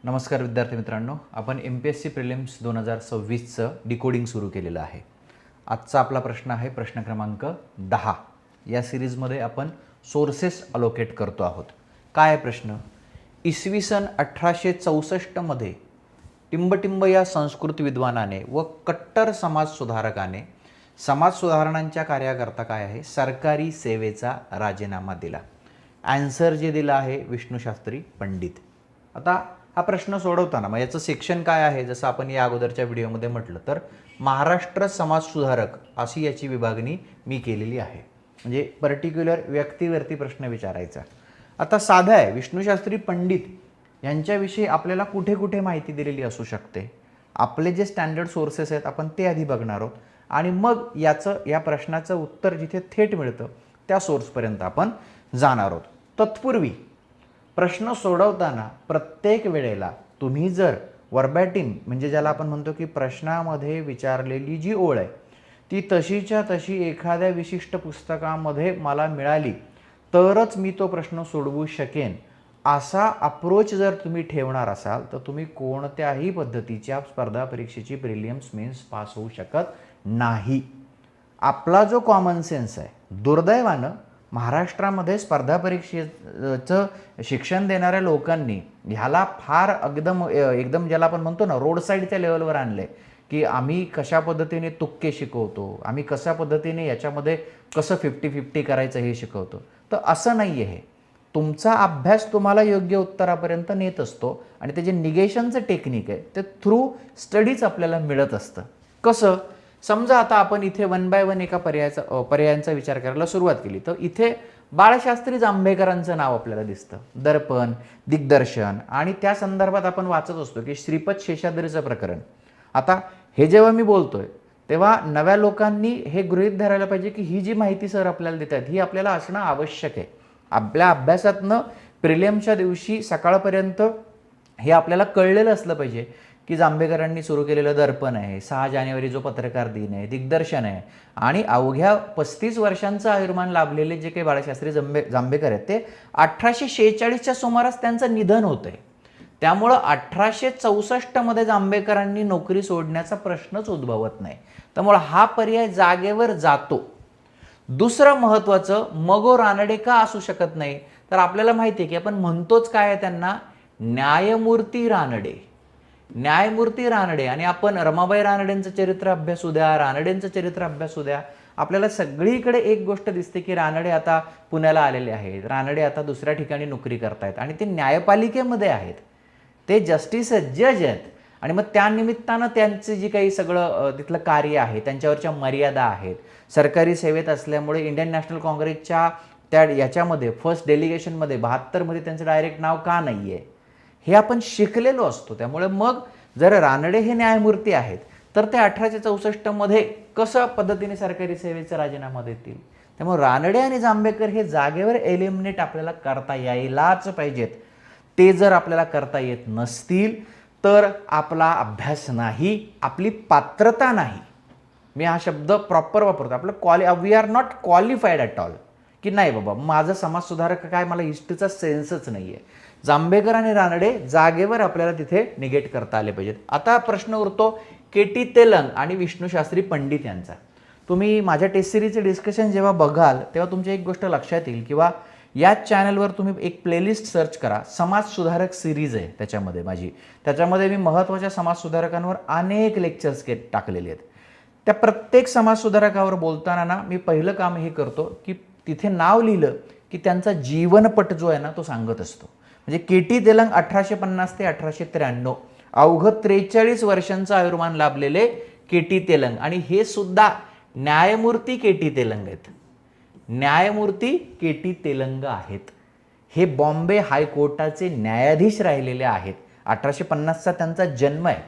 नमस्कार विद्यार्थी मित्रांनो, आपण MPSC प्रिलिम्स 2026चं डिकोडिंग सुरू केलेलं आहे. आजचा आपला प्रश्न आहे प्रश्न क्रमांक 10. या सिरीजमध्ये आपण सोर्सेस अलोकेट करतो आहोत. काय आहे प्रश्न? इसवी सन 1864मध्ये टिंबटिंब या संस्कृत विद्वानाने व कट्टर समाजसुधारकाने समाज सुधारणांच्या कार्याकरता काय आहे सरकारी सेवेचा राजीनामा दिला. ॲन्सर जे दिलं आहे विष्णुशास्त्री पंडित. आता हा प्रश्न सोडवताना मग याचं सेक्शन काय आहे, जसं आपण या अगोदरच्या व्हिडिओमध्ये म्हटलं तर महाराष्ट्र समाज सुधारक अशी याची विभागणी मी केलेली आहे. म्हणजे पर्टिक्युलर व्यक्तीवरती प्रश्न विचारायचा. आता साधा आहे, विष्णुशास्त्री पंडित यांच्याविषयी आपल्याला कुठे कुठे माहिती दिलेली असू शकते. आपले जे स्टँडर्ड सोर्सेस आहेत आपण ते आधी बघणार आहोत आणि मग या प्रश्नाचं उत्तर जिथे थेट मिळतं त्या सोर्सपर्यंत आपण जाणार आहोत. तत्पूर्वी प्रश्न सोडवताना प्रत्येक वेळेला तुम्ही जर वर्बॅटिम म्हणजे ज्याला आपण म्हणतो की प्रश्नामध्ये विचारलेली जी ओळ आहे ती तशीच्या तशी एखाद्या विशिष्ट पुस्तकामध्ये मला मिळाली तरच मी तो प्रश्न सोडवू शकेन असा अप्रोच जर तुम्ही ठेवणार असाल तर तुम्ही कोणत्याही पद्धतीच्या स्पर्धा परीक्षेची प्रिलिम्स मेन्स पास होऊ शकत नाही. आपला जो कॉमन सेन्स आहे, दुर्दैवानं महाराष्ट्रामध्ये स्पर्धा परीक्षेचं शिक्षण देणाऱ्या लोकांनी ह्याला फार एकदम ज्याला आपण म्हणतो ना रोड साईडच्या लेवलवर आणलं आहे की आम्ही कशा पद्धतीने तुक्के शिकवतो, आम्ही कशा पद्धतीने याच्यामध्ये कसं 50-50 करायचं हे शिकवतो. तर असं नाही आहे. तुमचा अभ्यास तुम्हाला योग्य उत्तरापर्यंत नेत असतो आणि ते जे निगेशनचं टेक्निक आहे ते थ्रू स्टडीज आपल्याला मिळत असतं. कसं? समजा आता आपण इथे 1 बाय 1 एका पर्यायांचा विचार करायला सुरुवात केली तर इथे बाळशास्त्री जांभेकरांचं नाव आपल्याला दिसतं. दर्पण, दिग्दर्शन आणि त्या संदर्भात आपण वाचत असतो की श्रीपद शेषाद्रीचं प्रकरण. आता हे जेव्हा मी बोलतोय तेव्हा नव्या लोकांनी हे गृहीत धरायला पाहिजे की ही जी माहिती सर आपल्याला देतात ही आपल्याला असणं आवश्यक आहे. आपल्या अभ्यासातनं प्रिलिम्सच्या दिवशी सकाळपर्यंत हे आपल्याला कळलेलं असलं पाहिजे की जांभेकरांनी सुरू केलेलं दर्पण आहे, 6 जानेवारी जो पत्रकार दिन आहे, दिग्दर्शन आहे आणि अवघ्या 35 वर्षांचं आयुर्मान लाभलेले जे काही बाळशास्त्री जांभेकर आहेत ते 1846च्या सुमारास त्यांचं निधन होतं आहे. त्यामुळं 1864मध्ये जांभेकरांनी नोकरी सोडण्याचा प्रश्नच उद्भवत नाही. त्यामुळं हा पर्याय जागेवर जातो. दुसरं महत्त्वाचं, मगो रानडे का असू शकत नाही तर आपल्याला माहिती आहे की आपण म्हणतोच काय आहे त्यांना, न्यायमूर्ती रानडे. न्यायमूर्ती रानडे आणि आपण रमाबाई रानडेंचं चरित्र अभ्यासू द्या, रानडेंचं चरित्र अभ्यासू द्या, आपल्याला सगळीकडे एक गोष्ट दिसते की रानडे आता पुण्याला आलेले आहेत, रानडे आता दुसऱ्या ठिकाणी नोकरी करतायत आणि ते न्यायपालिकेमध्ये आहेत, ते जस्टिस जज आहेत आणि मग त्यानिमित्तानं त्यांचं जी काही सगळं तिथलं कार्य आहे त्यांच्यावरच्या मर्यादा आहेत. सरकारी सेवेत असल्यामुळे इंडियन नॅशनल काँग्रेसच्या त्या याच्यामध्ये फर्स्ट डेलिगेशनमध्ये 72मध्ये त्यांचं डायरेक्ट नाव का नाही आहे हे आपण शिकलेलो असतो. त्यामुळे मग जर रानडे हे न्यायमूर्ती आहेत तर ते 1864मध्ये कसं पद्धतीने सरकारी सेवेचा राजीनामा देतील. त्यामुळे रानडे आणि जांभेकर हे जागेवर एलिमिनेट आपल्याला करता यायलाच पाहिजेत. ते जर आपल्याला करता येत नसतील तर आपला अभ्यास नाही, आपली पात्रता नाही. मी हा शब्द प्रॉपर वापरतो. आपलं we are not qualified at all की नाही बाबा माझं समाज सुधारक काय, मला हिस्ट्रीचा सेन्सच नाही आहे. जांभेकर आणि रानडे जागेवर आपल्याला तिथे निगेट करता आले पाहिजेत. आता प्रश्न उरतो KT तेलंग आणि विष्णुशास्त्री पंडित यांचा. तुम्ही माझ्या टेस्ट सिरीजचे डिस्कशन जेव्हा बघाल तेव्हा तुमची एक गोष्ट लक्षात येईल किंवा याच चॅनलवर तुम्ही एक प्लेलिस्ट सर्च करा, समाज सुधारक सिरीज आहे त्याच्यामध्ये माझी. त्याच्यामध्ये मी महत्त्वाच्या समाज सुधारकांवर अनेक लेक्चर्स टाकलेले आहेत. त्या प्रत्येक समाज सुधारकावर बोलताना ना मी पहिलं काम हे करतो की तिथे नाव लिहिलं की त्यांचा जीवनपट जो आहे ना तो सांगत असतो. म्हणजे KT तेलंग 1850 ते 1893 अवघं 43 वर्षांचं आयुर्मान लाभलेले KT तेलंग आणि हे सुद्धा न्यायमूर्ती KT तेलंग आहेत. न्यायमूर्ती KT तेलंग आहेत. हे बॉम्बे हायकोर्टाचे न्यायाधीश राहिलेले आहेत. 1850चा त्यांचा जन्म आहे.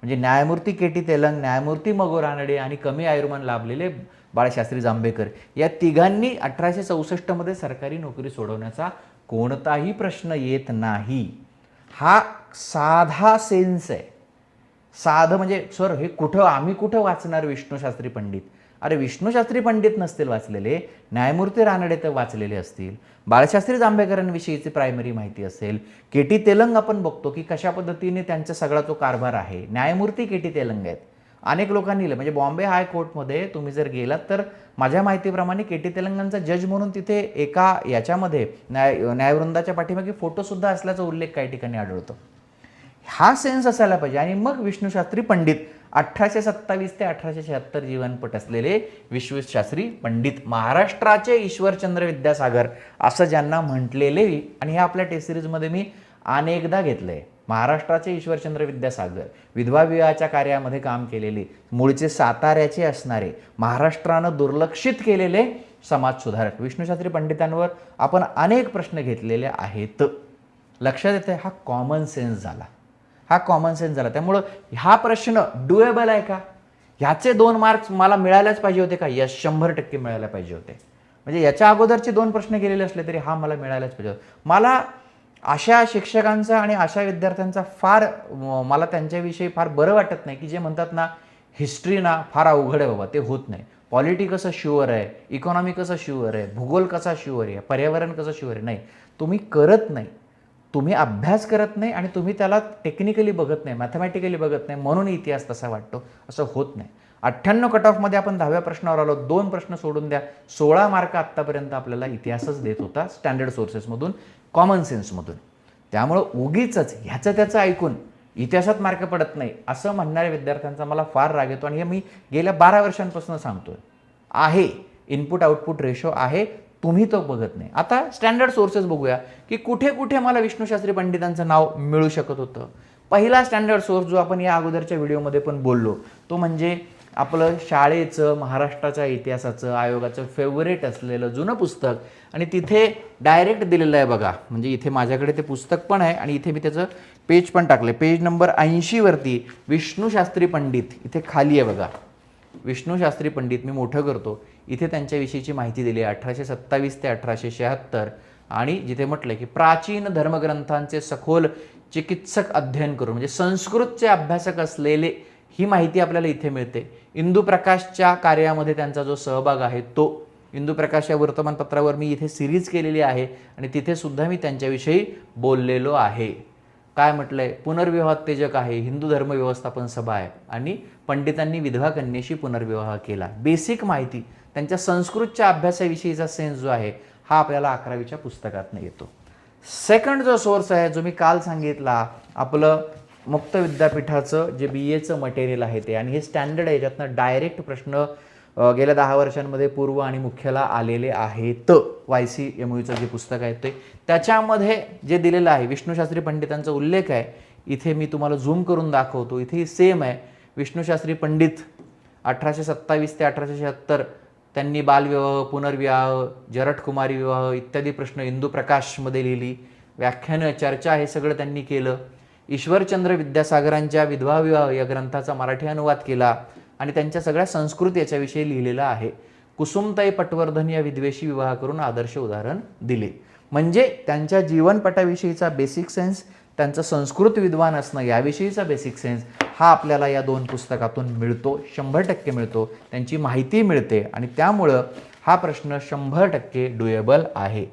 म्हणजे न्यायमूर्ती KT तेलंग, न्यायमूर्ती मगो रानडे आणि कमी आयुर्मान लाभलेले बाळशास्त्री जांभेकर या तिघांनी 1864मध्ये सरकारी नोकरी सोडवण्याचा कोणताही प्रश्न येत नाही. हा साधा सेन्स आहे. साधं म्हणजे सर हे आम्ही कुठं वाचणार विष्णुशास्त्री पंडित अरे विष्णूशास्त्री पंडित नसतील वाचलेले, न्यायमूर्ती रानडे तर वाचलेले असतील, बाळशास्त्री जांभेकरांविषयीची प्रायमरी माहिती असेल, के.टी. तेलंग आपण बघतो की कशा पद्धतीने त्यांचा सगळा जो कारभार आहे, न्यायमूर्ती के.टी. तेलंग आहेत. अनेक लोकांनी लिहिलं, म्हणजे बॉम्बे हायकोर्टमध्ये तुम्ही जर गेलात तर माझ्या माहितीप्रमाणे के.टी. तेलंगांचा जज म्हणून तिथे एका याच्यामध्ये न्यायवृंदाच्या पाठीमागे फोटोसुद्धा असल्याचा उल्लेख काही ठिकाणी आढळतो. हा सेन्स असायला पाहिजे. आणि मग विष्णूशास्त्री पंडित 1827 ते 1876 जीवनपट असलेले विश्वशास्त्री पंडित, महाराष्ट्राचे ईश्वरचंद्र विद्यासागर असं ज्यांना म्हटलेले, आणि हे आपल्या टेस्ट सिरीजमध्ये मी अनेकदा घेतलंय. महाराष्ट्राचे ईश्वरचंद्र विद्यासागर, विधवा विवाहाच्या कार्यामध्ये काम केलेले, मूळचे साताऱ्याचे असणारे, महाराष्ट्रानं दुर्लक्षित केलेले समाजसुधारक विष्णूशास्त्री पंडितांवर आपण अनेक प्रश्न घेतलेले आहेत. लक्षात येते, हा कॉमन सेन्स झाला, हा कॉमन सेन्स झाला. त्यामुळं हा प्रश्न डुएबल आहे का, ह्याचे 2 मार्क्स मला मिळायलाच पाहिजे होते का? यस, 100% मिळायला पाहिजे होते. म्हणजे याच्या अगोदरचे 2 प्रश्न गेलेले असले तरी हा मला मिळायलाच पाहिजे होता. मला अशा शिक्षकांचा आणि अशा विद्यार्थ्यांचा मला त्यांच्याविषयी फार बरं वाटत नाही की जे म्हणतात ना, हिस्ट्री ना फार अवघड आहे बाबा, ते होत नाही. पॉलिटी कसं शुअर आहे, इकॉनॉमी कसं शुअर आहे, भूगोल कसा शुअर आहे, पर्यावरण कसं शुअर आहे. नाही, तुम्ही करत नाही, तुम्ही अभ्यास करत नाही आणि तुम्ही त्याला टेक्निकली बघत नाही, मॅथमॅटिकली बघत नाही, म्हणून इतिहास तसा वाटतो. असं होत नाही. 98 कट ऑफमध्ये आपण 10व्या प्रश्नावर आलो. 2 प्रश्न सोडून द्या, 16 मार्क आत्तापर्यंत आपल्याला इतिहासच देत होता, स्टँडर्ड सोर्सेसमधून, कॉमन सेन्समधून. त्यामुळं उगीच ह्याचं त्याचं ऐकून इतिहासात मार्क पडत नाही असं म्हणणाऱ्या विद्यार्थ्यांचा मला फार राग येतो. आणि हे मी गेल्या 12 वर्षांपासून सांगतोय. आहे इनपुट आउटपुट रेशो आहे, तुम्ही तो बघत नाही. आता स्टँडर्ड सोर्सेस बघूया की कुठे कुठे मला विष्णूशास्त्री पंडितांचं नाव मिळू शकत होतं. पहिला स्टँडर्ड सोर्स जो आपण या अगोदरच्या व्हिडिओमध्ये पण बोललो, तो म्हणजे आपलं शाळेचं महाराष्ट्राच्या इतिहासाचं आयोगाचं फेवरेट असलेलं जुनं पुस्तक. आणि तिथे डायरेक्ट दिलेलं आहे बघा, म्हणजे इथे माझ्याकडे ते पुस्तक पण आहे आणि इथे मी त्याचं पेज पण टाकले. पेज नंबर 80 वरती विष्णूशास्त्री पंडित इथे खाली आहे बघा. विष्णूशास्त्री पंडित मी मोठं करतो, इथे त्यांच्याविषयीची माहिती दिली आहे 1827 ते 1876. आणि जिथे म्हटलं की प्राचीन धर्मग्रंथांचे सखोल चिकित्सक अध्ययन करून, म्हणजे संस्कृतचे अभ्यासक असलेले, ही माहिती आपल्याला इथे मिळते. इंदू प्रकाशच्या कार्यामध्ये त्यांचा जो सहभाग आहे तो, इंदू प्रकाश या वर्तमानपत्रावर मी इथे सिरीज केलेली आहे आणि तिथे सुद्धा मी त्यांच्याविषयी बोललेलो आहे. काय म्हटलंय, पुनर्विवाहोत्तेजक आहे, हिंदू धर्म व्यवस्थापन सभा आहे आणि पंडितांनी विधवा कन्येशी पुनर्विवाह केला. बेसिक माहिती, त्यांच्या संस्कृतच्या अभ्यासाविषयीचा सेन्स जो आहे हा आपल्याला 11वीच्या पुस्तकातनं येतो. सेकंड जो सोर्स आहे, जो मी काल सांगितला, आपलं मुक्त विद्यापीठाचं जे BAचं मटेरियल आहे ते, आणि हे स्टँडर्ड आहे, याच्यातनं डायरेक्ट प्रश्न गेल्या 10 वर्षांमध्ये पूर्व आणि मुख्यला आलेले आहेत. YCMUचं जे पुस्तक आहे ते, त्याच्यामध्ये जे दिलेलं आहे विष्णूशास्त्री पंडितांचा उल्लेख आहे. इथे मी तुम्हाला झूम करून दाखवतो, इथे सेम आहे. विष्णूशास्त्री पंडित 1827 ते 1876 त्यांनी बालविवाह, पुनर्विवाह, जरठकुमारी विवाह इत्यादी प्रश्न इंदू प्रकाशमध्ये लिहिली. व्याख्यानं, चर्चा हे सगळं त्यांनी केलं. ईश्वरचंद्र विद्यासागरांच्या विधवा विवाह या ग्रंथाचा मराठी अनुवाद केला आणि त्यांच्या सगळ्या संस्कृत याच्याविषयी लिहिलेलं आहे. कुसुमताई पटवर्धन या विधवेशी विवाह करून आदर्श उदाहरण दिले. म्हणजे त्यांच्या जीवनपटाविषयीचा बेसिक सेन्स, त्यांचं संस्कृत विद्वान असणं याविषयीचा बेसिक सेन्स हा आपल्याला या 2 पुस्तकातून मिळतो, 100% मिळतो. त्यांची माहिती मिळते आणि त्यामुळं हा प्रश्न 100% डुएबल आहे.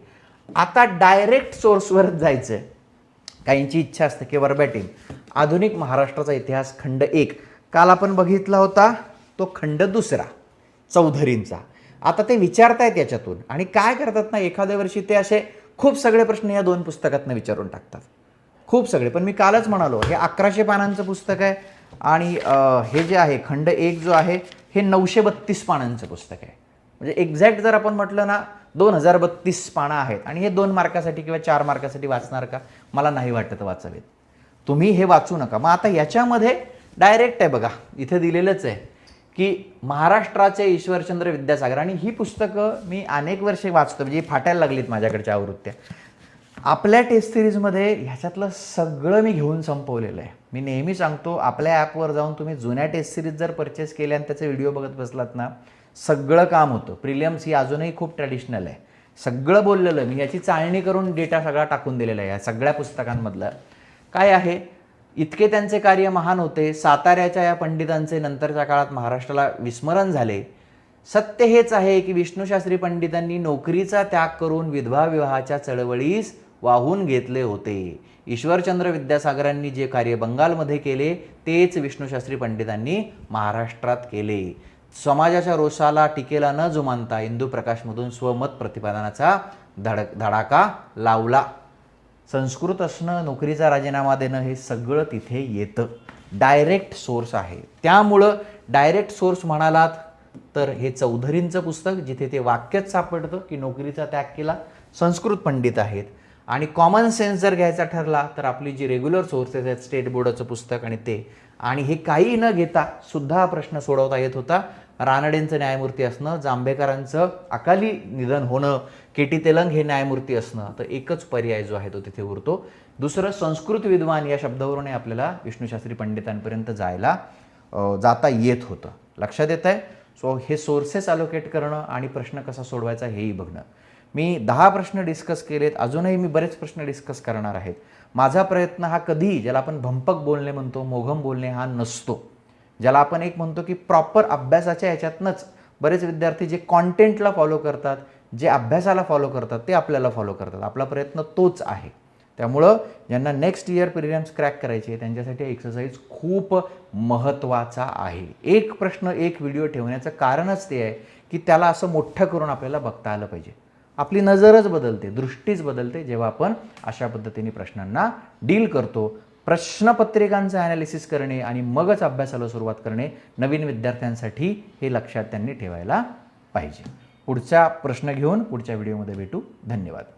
आता डायरेक्ट सोर्सवर जायचं आहे. काहींची इच्छा असते की वर्बॅटिम आधुनिक महाराष्ट्राचा इतिहास खंड 1 काल आपण बघितला होता, तो खंड 2 चौधरींचा. आता ते विचारतायत याच्यातून आणि काय करतात ना, एखाद्या वर्षी ते असे खूप सगळे प्रश्न या 2 पुस्तकातनं विचारून टाकतात, खूप सगळे. पण मी कालच म्हणालो, हे 1100 पानांचं पुस्तक आहे आणि हे जे आहे खंड 1 जो आहे हे 932 पानांचं पुस्तक आहे. म्हणजे एक्झॅक्ट जर आपण म्हटलं ना 2032 पानं आहेत. आणि हे 2 मार्कासाठी किंवा 4 मार्कासाठी वाचणार का? मला नाही वाटत वाचावेत. तुम्ही हे वाचू नका. मग आता याच्यामध्ये डायरेक्ट आहे बघा, इथे दिलेलंच आहे की महाराष्ट्राचे ईश्वरचंद्र विद्यासागर. आणि ही पुस्तकं मी अनेक वर्षे वाचतो, म्हणजे फाटायला लागलीत माझ्याकडच्या आवृत्त्या. आपल्या टेस्ट सिरीजमध्ये ह्याच्यातलं सगळं मी घेऊन संपवलेलं आहे. मी नेहमी सांगतो, आपल्या ॲपवर जाऊन तुम्ही जुन्या टेस्ट सिरीज जर परचेस केल्या आणि त्याचे व्हिडिओ बघत बसलात ना, सगळं काम होतं. प्रिलियम्स ही अजूनही खूप ट्रॅडिशनल आहे. सगळं बोललेलं मी, याची चाळणी करून डेटा सगळा टाकून दिलेला आहे. या सगळ्या पुस्तकांमधलं काय आहे, इतके त्यांचे कार्य महान होते. साताऱ्याच्या या पंडितांचे नंतरच्या काळात महाराष्ट्राला विस्मरण झाले. सत्य हेच आहे की विष्णूशास्त्री पंडितांनी नोकरीचा त्याग करून विधवा विवाहाच्या चळवळीस वाहून घेतले होते. ईश्वरचंद्र विद्यासागरांनी जे कार्य बंगालमध्ये केले तेच विष्णूशास्त्री पंडितांनी महाराष्ट्रात केले. समाजाच्या रोषाला टीकेला न जुमानता इंदुप्रकाशमधून स्वमत प्रतिपादनाचा धडाका लावला. संस्कृत असणं, नोकरीचा राजीनामा देणं हे सगळं तिथे येतं. डायरेक्ट सोर्स आहे. त्यामुळं डायरेक्ट सोर्स म्हणालात तर हे चौधरींचं पुस्तक, जिथे ते वाक्यच सापडतं की नोकरीचा त्याग केला, संस्कृत पंडित आहेत. आणि कॉमन सेन्स जर घ्यायचा ठरला तर आपली जी रेग्युलर सोर्सेस आहेत, स्टेट बोर्डाचं पुस्तक आणि ते, आणि हे काही न घेता सुद्धा हा प्रश्न सोडवता येत होता. रानडेंचं न्यायमूर्ती असणं, जांभेकरांचं अकाली निधन होणं, के.टी. तेलंग हे न्यायमूर्ती असणं, तर एकच पर्याय जो आहे तो तिथे उरतो. दुसरं, संस्कृत विद्वान या शब्दावरून आपल्याला विष्णूशास्त्री पंडितांपर्यंत जाता येत होतं. लक्षात येत आहे? सो हे सोर्सेस अलोकेट करणं आणि प्रश्न कसा सोडवायचा हेही बघणं. मी 10 प्रश्न डिस्कस केलेत, अजूनही मी बरेच प्रश्न डिस्कस करणार आहेत. माझा प्रयत्न हा कधी, ज्याला आपण भंपक बोलणे म्हणतो, मोघम बोलणे, हा नसतो. ज्याला आपण एक म्हणतो की प्रॉपर अभ्यासाच्या ह्याच्यातनंच बरेच विद्यार्थी जे कॉन्टेंटला फॉलो करतात, जे अभ्यासाला फॉलो करतात, ते आपल्याला फॉलो करतात. आपला प्रयत्न तोच आहे. त्यामुळं ज्यांना नेक्स्ट इयर प्रिलिम्स क्रॅक करायचे त्यांच्यासाठी एक्सरसाइज खूप महत्त्वाचा आहे. एक प्रश्न एक व्हिडिओ ठेवण्याचं कारणच ते आहे की त्याला असं मोठं करून आपल्याला बघता आलं पाहिजे. आपली नजरच बदलते, दृष्टीच बदलते जेव्हा आपण अशा पद्धतीने प्रश्नांना डील करतो. प्रश्नपत्रिकांचं ॲनालिसिस करणे आणि मगच अभ्यासाला सुरुवात करणे नवीन विद्यार्थ्यांसाठी हे लक्षात त्यांनी ठेवायला पाहिजे. पुढचा प्रश्न घेऊन पुढच्या व्हिडिओमध्ये भेटू. धन्यवाद.